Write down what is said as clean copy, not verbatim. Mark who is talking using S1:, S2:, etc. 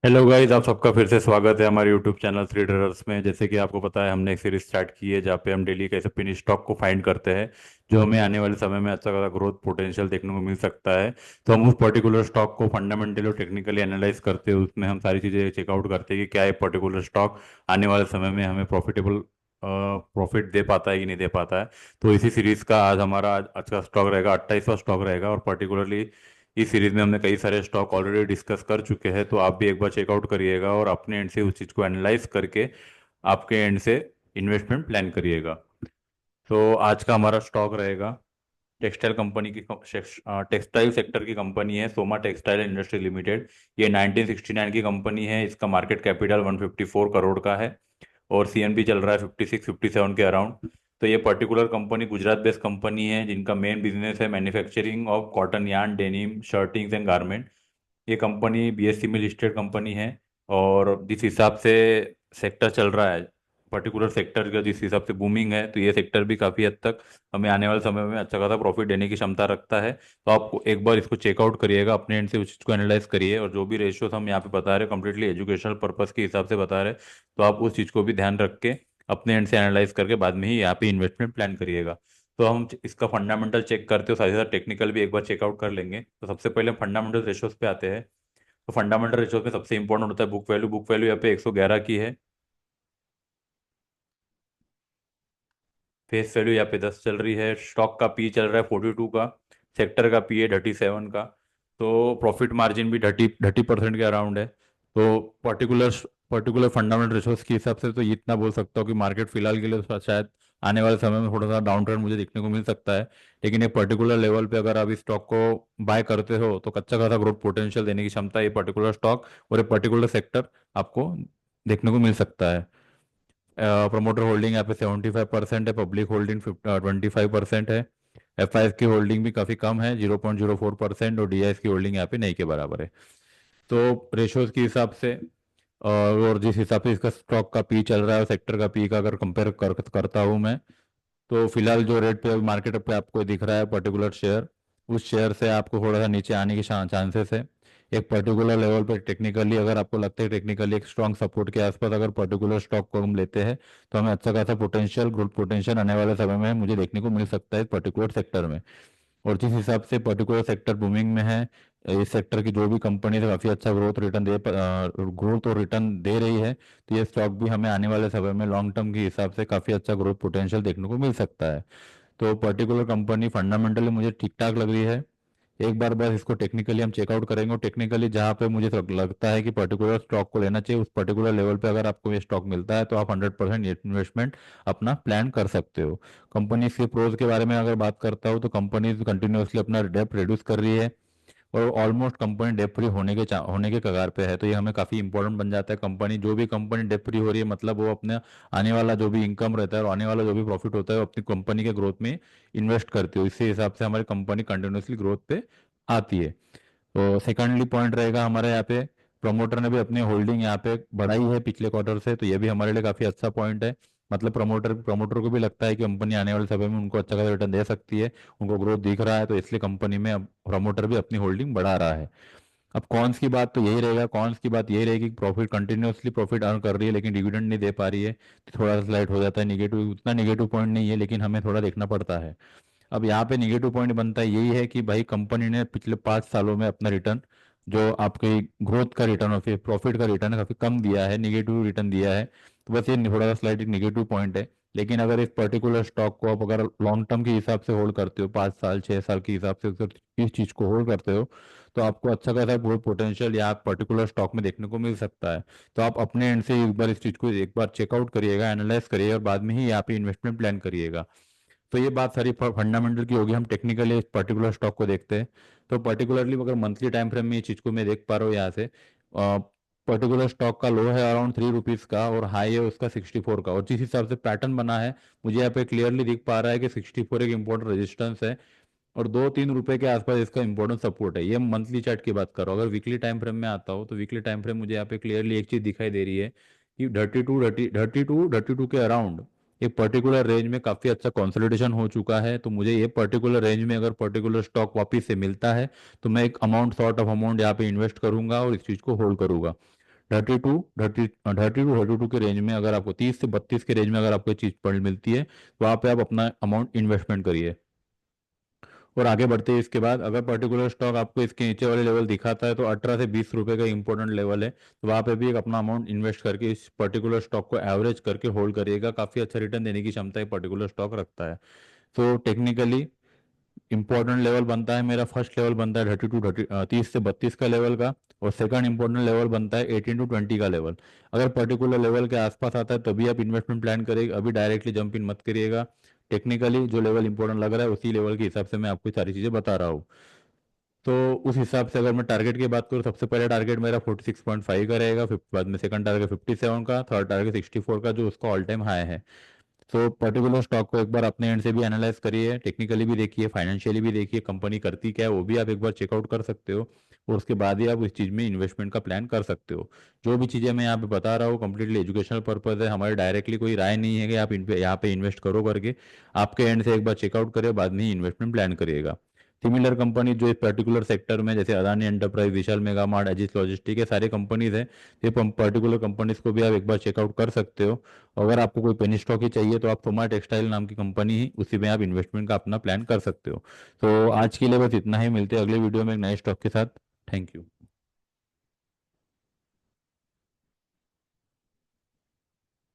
S1: Hello guys, आप सबका फिर से स्वागत है हमारे यूट्यूब चैनल थ्री ट्रेडर्स में। जैसे कि आपको पता है, हमने एक सीरीज स्टार्ट की है जहाँ पे हम डेली कैसे पिन स्टॉक को फाइंड करते हैं जो हमें आने वाले समय में अच्छा खासा ग्रोथ पोटेंशियल देखने को मिल सकता है। तो हम उस पर्टिकुलर स्टॉक को फंडामेंटली और टेक्निकली एनालाइज करते हैं, उसमें हम सारी चीज़ें चेकआउट करते हैं कि क्या ये पर्टिकुलर स्टॉक आने वाले समय में हमें प्रॉफिट दे पाता है कि नहीं दे पाता है। तो इसी सीरीज का आज का स्टॉक रहेगा, 28वां स्टॉक रहेगा। और पर्टिकुलरली इस सीरीज में हमने कई सारे स्टॉक ऑलरेडी डिस्कस कर चुके हैं, तो आप भी एक बार चेकआउट करिएगा और अपने एंड से उस चीज़ को एनालाइज करके आपके एंड से इन्वेस्टमेंट प्लान करिएगा। तो आज का हमारा स्टॉक रहेगा टेक्सटाइल कंपनी की टेक्सटाइल सेक्टर की कंपनी है सोमा टेक्सटाइल इंडस्ट्री लिमिटेड। ये 1969 की कंपनी है। इसका मार्केट कैपिटल 154 करोड़ का है और सीएनपी चल रहा है 56-57 के अराउंड। तो ये particular company Gujarat based company है जिनका मेन बिजनेस है manufacturing of cotton yarn denim shirtings and garment. ये कंपनी बीएसई में लिस्टेड कंपनी है। और जिस हिसाब से सेक्टर चल रहा है, पर्टिकुलर सेक्टर का जिस हिसाब से बूमिंग है, तो ये सेक्टर भी काफ़ी हद तक हमें आने वाले समय में अच्छा खासा प्रॉफिट देने की क्षमता रखता है। तो आप एक बार इसको चेकआउट करिएगा, अपने एंड से उस चीज़ को एनालाइज करिए। और जो भी रेशियोज हम यहाँ पे बता रहे हैं कम्प्लीटली एजुकेशनल पर्पज़ के हिसाब से बता रहे हैं, तो आप उस चीज़ को भी ध्यान रख के अपने एंड से एनालाइज करके बाद में ही यहाँ पे इन्वेस्टमेंट प्लान करिएगा। तो हम इसका फंडामेंटल चेक करते हो, साथ ही साथ टेक्निकल भी एक बार चेकआउट कर लेंगे। तो सबसे पहले हम फंडामेंटल रेशियोज पे आते हैं। तो फंडामेंटल रेशियोज में सबसे इंपॉर्टेंट होता है बुक वैल्यू यहाँ पे 111 की है। फेस वैल्यू यहाँ पे 10 चल रही है। स्टॉक का पी चल रहा है 42 का। सेक्टर का पी है 37 का। तो प्रॉफिट मार्जिन भी 30% के अराउंड है। तो पर्टिकुलर पर्टिकुलर फंडामेंटल रिसोर्स के हिसाब से तो ये इतना बोल सकता हूँ कि मार्केट फिलहाल के लिए तो शायद आने वाले समय में थोड़ा सा डाउन ट्रेंड मुझे देखने को मिल सकता है। लेकिन एक पर्टिकुलर लेवल पे अगर आप इस स्टॉक को बाय करते हो तो कच्चा खासा ग्रोथ पोटेंशियल देने की क्षमता ये पर्टिकुलर स्टॉक और ये पर्टिकुलर सेक्टर आपको देखने को मिल सकता है। प्रमोटर होल्डिंग यहाँ पे 75% है, पब्लिक होल्डिंग 25% है। एफ की होल्डिंग भी काफ़ी कम है, 0.04%। और डी की होल्डिंग यहाँ पे नहीं के बराबर है। तो रेशोज के हिसाब से और जिस हिसाब से इसका स्टॉक का पी चल रहा है और सेक्टर का पी का अगर करता हूँ मैं, तो फिलहाल जो रेट पे मार्केट पे आपको दिख रहा है पर्टिकुलर शेयर, उस शेयर से आपको थोड़ा सा नीचे आने के चांसेस है। एक पर्टिकुलर लेवल पर टेक्निकली अगर आपको लगता है टेक्निकली एक स्ट्रांग सपोर्ट के आसपास अगर पर्टिकुलर स्टॉक को हम लेते हैं, तो हमें अच्छा खासा पोटेंशियल ग्रोथ पोटेंशियल आने वाले समय में मुझे देखने को मिल सकता है पर्टिकुलर सेक्टर में। और जिस हिसाब से पर्टिकुलर सेक्टर बूमिंग में है, इस सेक्टर की जो भी कंपनी है काफ़ी अच्छा ग्रोथ और रिटर्न दे रही है, तो ये स्टॉक भी हमें आने वाले समय में लॉन्ग टर्म के हिसाब से काफ़ी अच्छा ग्रोथ पोटेंशियल देखने को मिल सकता है। तो पर्टिकुलर कंपनी फंडामेंटली मुझे ठीक ठाक लग रही है। एक बार बस इसको टेक्निकली हम चेकआउट करेंगे और टेक्निकली जहाँ पे मुझे लगता है कि पर्टिकुलर स्टॉक को लेना चाहिए, उस पर्टिकुलर लेवल पे अगर आपको ये स्टॉक मिलता है तो आप 100% इन्वेस्टमेंट अपना प्लान कर सकते हो। कंपनी के प्रोज के बारे में अगर बात करता हूँ तो कंपनी कंटिन्यूसली अपना डेप्ट रिड्यूस कर रही है और ऑलमोस्ट कंपनी डेप फ्री होने के कगार पे है। तो ये हमें काफ़ी इंपॉर्टेंट बन जाता है। कंपनी जो भी कंपनी डेप फ्री हो रही है मतलब वो अपने आने वाला जो भी इनकम रहता है और आने वाला जो भी प्रॉफिट होता है वो अपनी कंपनी के ग्रोथ में इन्वेस्ट करती है। इसी हिसाब से हमारी कंपनी कंटिन्यूसली ग्रोथ पे आती है। तो सेकंडली पॉइंट रहेगा हमारे यहाँ पे, प्रमोटर ने भी अपनी होल्डिंग यहाँ पे बढ़ाई है पिछले क्वार्टर से, तो ये भी हमारे लिए काफ़ी अच्छा पॉइंट है। मतलब प्रमोटर को भी लगता है कि कंपनी आने वाले समय में उनको अच्छा खासा रिटर्न दे सकती है, उनको ग्रोथ दिख रहा है, तो इसलिए कंपनी में अब प्रमोटर भी अपनी होल्डिंग बढ़ा रहा है। अब कॉन्स की बात तो यही रहेगा, कॉन्स की बात यही रहेगी कि प्रॉफिट कंटिन्यूसली प्रॉफिट अर्न कर रही है लेकिन डिविडेंड नहीं दे पा रही है, तो थोड़ा सा स्लाइड हो जाता है निगेटिव। उतना निगेटिव पॉइंट नहीं है लेकिन हमें थोड़ा देखना पड़ता है। अब यहाँ पे निगेटिव पॉइंट बनता है यही है कि भाई कंपनी ने पिछले 5 सालों में अपना रिटर्न, जो आपके ग्रोथ का रिटर्न और फिर प्रॉफिट का रिटर्न काफी कम दिया है, निगेटिव रिटर्न दिया है। तो बस ये थोड़ा सा स्लाइड निगेटिव पॉइंट है। लेकिन अगर इस पर्टिकुलर स्टॉक को आप अगर लॉन्ग टर्म के हिसाब से होल्ड करते हो, 5 साल 6 साल के हिसाब से अगर इस चीज को होल्ड करते हो, तो आपको अच्छा खासा बहुत पोटेंशियल यहाँ पर्टिकुलर स्टॉक में देखने को मिल सकता है। तो आप अपने एंड से एक बार इस चीज को एक बार चेकआउट करिएगा, एनालाइज करिएगा और बाद में ही यहाँ पे इन्वेस्टमेंट प्लान करिएगा। तो ये बात सारी फंडामेंटल की होगी। हम टेक्निकली इस पर्टिकुलर स्टॉक को देखते हैं। तो पर्टिकुलरली अगर मंथली टाइम फ्रेम में ये चीज़ को मैं देख पा रहा हूँ यहाँ से, पर्टिकुलर स्टॉक का लो है अराउंड 3 रुपीज़ का और हाई है उसका 64 का। और जिस हिसाब से पैटर्न बना है मुझे यहाँ पे क्लियरली दिख पा रहा है कि 64 एक इंपॉर्टेंट रेजिस्टेंस है और 2-3 रुपए के आसपास इसका इंपॉर्टेंट सपोर्ट है। ये मंथली चार्ट की बात कर रहा हूँ। अगर वीकली टाइम फ्रेम में आता हूँ तो वीकली टाइम फ्रेम मुझे यहाँ पे क्लियरली एक चीज़ दिखाई दे रही है कि 32 के अराउंड एक पर्टिकुलर रेंज में काफ़ी अच्छा कंसोलिडेशन हो चुका है। तो मुझे ये पर्टिकुलर रेंज में अगर पर्टिकुलर स्टॉक वापस से मिलता है तो मैं एक अमाउंट सॉर्ट ऑफ अमाउंट यहाँ पे इन्वेस्ट करूंगा और इस चीज़ को होल्ड करूंगा। 32 के रेंज में, अगर आपको 30 से 32 के रेंज में अगर आपको चीज पड़ मिलती है तो वहाँ पे आप अपना अमाउंट इन्वेस्टमेंट करिए। और आगे बढ़ते हैं इसके बाद, अगर पर्टिकुलर स्टॉक आपको इसके नीचे वाले लेवल दिखाता है तो 18 से 20 रुपए का इंपॉर्टेंट लेवल है, तो वहाँ पे भी एक अपना अमाउंट इन्वेस्ट करके इस पर्टिकुलर स्टॉक को एवरेज करके होल्ड करिएगा। काफ़ी अच्छा रिटर्न देने की क्षमता एक पर्टिकुलर स्टॉक रखता है। तो टेक्निकली इंपॉर्टेंट लेवल बनता है मेरा, फर्स्ट लेवल बनता है 30 से 32 का लेवल का, और सेकंड इंपॉर्टेंट लेवल बनता है 18 to 20 का लेवल। अगर पर्टिकुलर लेवल के आसपास आता है तभी आप इन्वेस्टमेंट प्लान करिएगा, अभी डायरेक्टली जंप इन मत करिएगा। टेक्निकली जो लेवल इंपॉर्टेंट लग रहा है उसी लेवल के हिसाब से मैं आपको सारी चीज़ें बता रहा हूँ। तो उस हिसाब से अगर मैं टारगेट की बात करूँ, सबसे पहले टारगेट मेरा 46.5 का रहेगा, फिर बाद में सेकंड टारगेट 57 का, थर्ड टारगेट 64 का जो उसका ऑल टाइम हाई है। तो पर्टिकुलर स्टॉक को एक बार अपने एंड से भी एनालाइज करिए, टेक्निकली भी देखिए, फाइनेंशियली भी देखिए, कंपनी करती क्या है वो भी आप एक बार चेकआउट कर सकते हो, और उसके बाद ही आप इस चीज़ में इन्वेस्टमेंट का प्लान कर सकते हो। जो भी चीज़ें मैं यहाँ पे बता रहा हूँ कंप्लीटली एजुकेशनल पर्पज है, हमारे डायरेक्टली कोई राय नहीं है कि आप इन पे यहाँ पे इन्वेस्ट करो करके। आपके एंड से एक बार चेकआउट करिए, बाद में ही इन्वेस्टमेंट प्लान करिएगा। सिमिलर कंपनी जो इस पर्टिकुलर सेक्टर में, जैसे अदानी एंटरप्राइज, विशाल मेगा मार्ट, अजीत लॉजिस्टिक, ये सारे कंपनीज हैं, ये पर्टिकुलर कंपनीज को भी आप एक बार चेकआउट कर सकते हो। अगर आपको कोई पेनी स्टॉक ही चाहिए तो आप सोमा टेक्सटाइल नाम की कंपनी ही, उसी में आप इन्वेस्टमेंट का अपना प्लान कर सकते हो। तो आज के लिए बस इतना ही, मिलते हैं अगले वीडियो में एक नए स्टॉक के साथ। Thank you.